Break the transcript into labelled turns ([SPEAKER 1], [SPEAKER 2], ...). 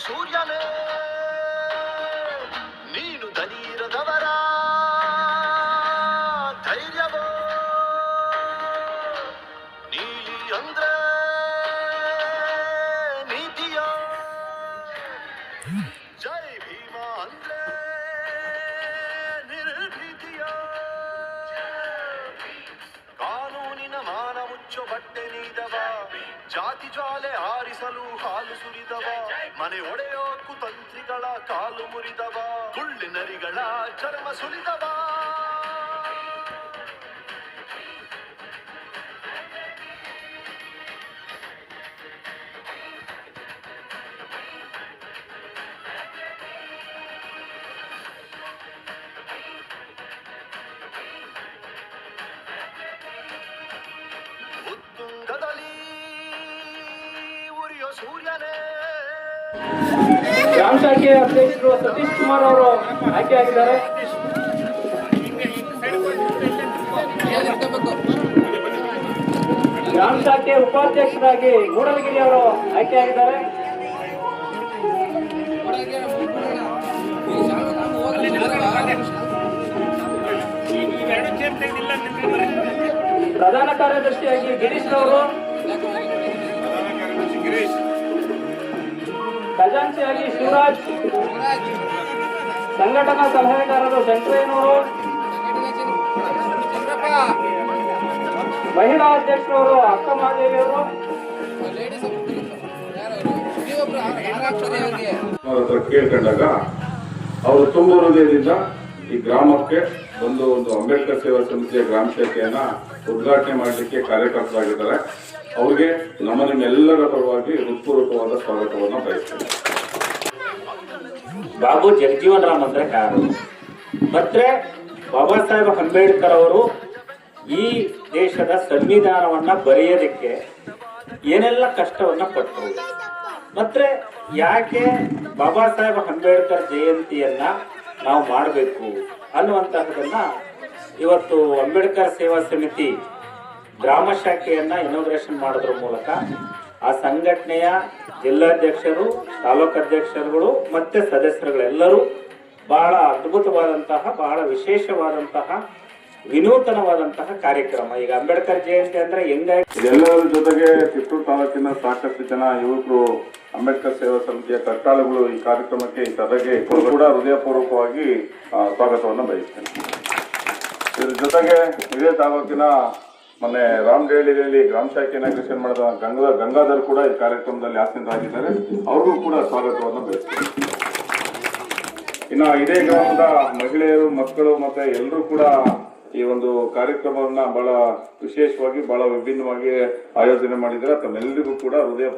[SPEAKER 1] ಸೂರ್ಯನೇ ನೀನು ದನೀರದವರ ಧೈರ್ಯವೋ ನೀಲಿ ಅಂದ್ರೆ ನೀತಿಯೋ ಜೈ ಭೀಮ ಅಂದ್ರೆ ನಿರ್ಭೀತಿಯೋ ಕಾನೂನಿನ ಮಾನ ಮುಚ್ಚೋ ಬಟ್ಟೆ ನೀದವ ಜಾತಿ ಜ್ವಾಲೆ ಹಾರಿಸಲು ಹಾಲು ಸುರಿದವ ಮನೆ ಒಡೆಯೋ ಕುತಂತ್ರಿಗಳ ಕಾಲು ಮುರಿದವ ಗುಳ್ಳಿನರಿಗಳ ಚರ್ಮ ಸುಲಿದವ ಉತ್ತುಂಗದಲ್ಲಿ ಉರಿಯೋ ಸೂರ್ಯನೇ
[SPEAKER 2] ಗ್ರಾಮ ಶಾಖೆ ಅಧ್ಯಕ್ಷರು ಸತೀಶ್ ಕುಮಾರ್ ಅವರು ಆಯ್ಕೆಯಾಗಿದ್ದಾರೆ. ಗ್ರಾಮ ಶಾಖೆ ಉಪಾಧ್ಯಕ್ಷರಾಗಿ ಮೂಡಲಗಿರಿ ಅವರು ಆಯ್ಕೆಯಾಗಿದ್ದಾರೆ. ಪ್ರಧಾನ ಕಾರ್ಯದರ್ಶಿಯಾಗಿ ಗಿರೀಶ್ ಅವರು, ಖಜಾಂಚಿಯಾಗಿ ಶಿವರಾಜ್, ಸಂಘಟನಾ ಸಲಹೆಗಾರರು ಶಂಕರಯ್ಯನವರು, ಮಹಿಳಾ ಅಧ್ಯಕ್ಷರವರು ಅಕ್ಕ ಮಹಾದೇವಿ ಅವರು,
[SPEAKER 3] ಕೇಳ್ಕೊಂಡಾಗ ಅವರು ತುಂಬ ಹೃದಯದಿಂದ ಈ ಗ್ರಾಮಕ್ಕೆ ಒಂದು ಅಂಬೇಡ್ಕರ್ ಸೇವಾ ಸಮಿತಿಯ ಗ್ರಾಮ ಶಾಖೆಯನ್ನ ಉದ್ಘಾಟನೆ ಮಾಡಲಿಕ್ಕೆ ಕಾರ್ಯಕರ್ತರಾಗಿದ್ದಾರೆ. ಅವ್ರಿಗೆ ನಿಮ್ಮೆಲ್ಲರ ಪರವಾಗಿ ಹೃತ್ಪೂರ್ವಕವಾದ ಸ್ವಾಗತವನ್ನು ಬಯಸ್ತೇನೆ.
[SPEAKER 4] ಬಾಬು ಜಗಜೀವನ್ ರಾಮ್ ಅಂದ್ರೆ ಯಾರು? ಮತ್ತೆ ಬಾಬಾ ಸಾಹೇಬ್ ಅಂಬೇಡ್ಕರ್ ಅವರು ಈ ದೇಶದ ಸಂವಿಧಾನವನ್ನ ಬರೆಯೋದಕ್ಕೆ ಏನೆಲ್ಲ ಕಷ್ಟವನ್ನ ಪಟ್ಟರು, ಮತ್ತೆ ಯಾಕೆ ಬಾಬಾ ಸಾಹೇಬ್ ಅಂಬೇಡ್ಕರ್ ಜಯಂತಿಯನ್ನ ನಾವು ಮಾಡಬೇಕು ಅನ್ನುವಂತಹದನ್ನ ಇವತ್ತು ಅಂಬೇಡ್ಕರ್ ಸೇವಾ ಸಮಿತಿ ಗ್ರಾಮ ಶಾಖೆಯನ್ನ ಇನಾಗ್ರೇಷನ್ ಮಾಡೋದ್ರ ಮೂಲಕ ಆ ಸಂಘಟನೆಯ ಜಿಲ್ಲಾಧ್ಯಕ್ಷರು, ತಾಲೂಕು ಅಧ್ಯಕ್ಷರುಗಳು ಮತ್ತೆ ಸದಸ್ಯರುಗಳೆಲ್ಲರೂ ಬಹಳ ಅದ್ಭುತವಾದಂತಹ, ಬಹಳ ವಿಶೇಷವಾದಂತಹ, ವಿನೂತನವಾದಂತಹ ಕಾರ್ಯಕ್ರಮ. ಈಗ ಅಂಬೇಡ್ಕರ್ ಜಯಂತಿ ಅಂದ್ರೆ
[SPEAKER 3] ಇದೆಲ್ಲರ ಜೊತೆಗೆ ಕಿತ್ತೂರು ತಾಲೂಕಿನ ಸಾಕಷ್ಟು ಜನ ಯುವಕರು ಅಂಬೇಡ್ಕರ್ ಸೇವಾ ಸಮಿತಿಯ ಕರ್ತಾಳುಗಳು ಈ ಕಾರ್ಯಕ್ರಮಕ್ಕೆ, ಈ ಸಭೆಗೆ ಕೂಡ ಹೃದಯಪೂರ್ವಕವಾಗಿ ಸ್ವಾಗತವನ್ನು ಬಯಸ್ತೇನೆ. ಇದ್ರ ಜೊತೆಗೆ ಇದೇ ತಾಲೂಕಿನ ಮೊನ್ನೆ ರಾಮಡೇಳಿಯಲ್ಲಿ ಗ್ರಾಮ ಶಾಖೆ ಇನಾಗ್ರೇಷನ್ ಮಾಡಿದ ಗಂಗಾಧರ್ ಕೂಡ ಈ ಕಾರ್ಯಕ್ರಮದಲ್ಲಿ ಆಸೀನರಾಗಿದ್ದಾರೆ. ಅವ್ರಿಗೂ ಕೂಡ ಸ್ವಾಗತವನ್ನು ಬಯಸ್ತೇನೆ. ಇನ್ನು ಇದೇ ಗ್ರಾಮದ ಮಹಿಳೆಯರು, ಮಕ್ಕಳು ಮತ್ತೆ ಎಲ್ಲರೂ ಕೂಡ ಈ ಒಂದು ಕಾರ್ಯಕ್ರಮವನ್ನ ಬಹಳ ವಿಶೇಷವಾಗಿ, ಬಹಳ ವಿಭಿನ್ನವಾಗಿ ಆಯೋಜನೆ ಮಾಡಿದ್ದಾರೆ. ತಮ್ಮೆಲ್ಲರಿಗೂ ಕೂಡ ಹೃದಯ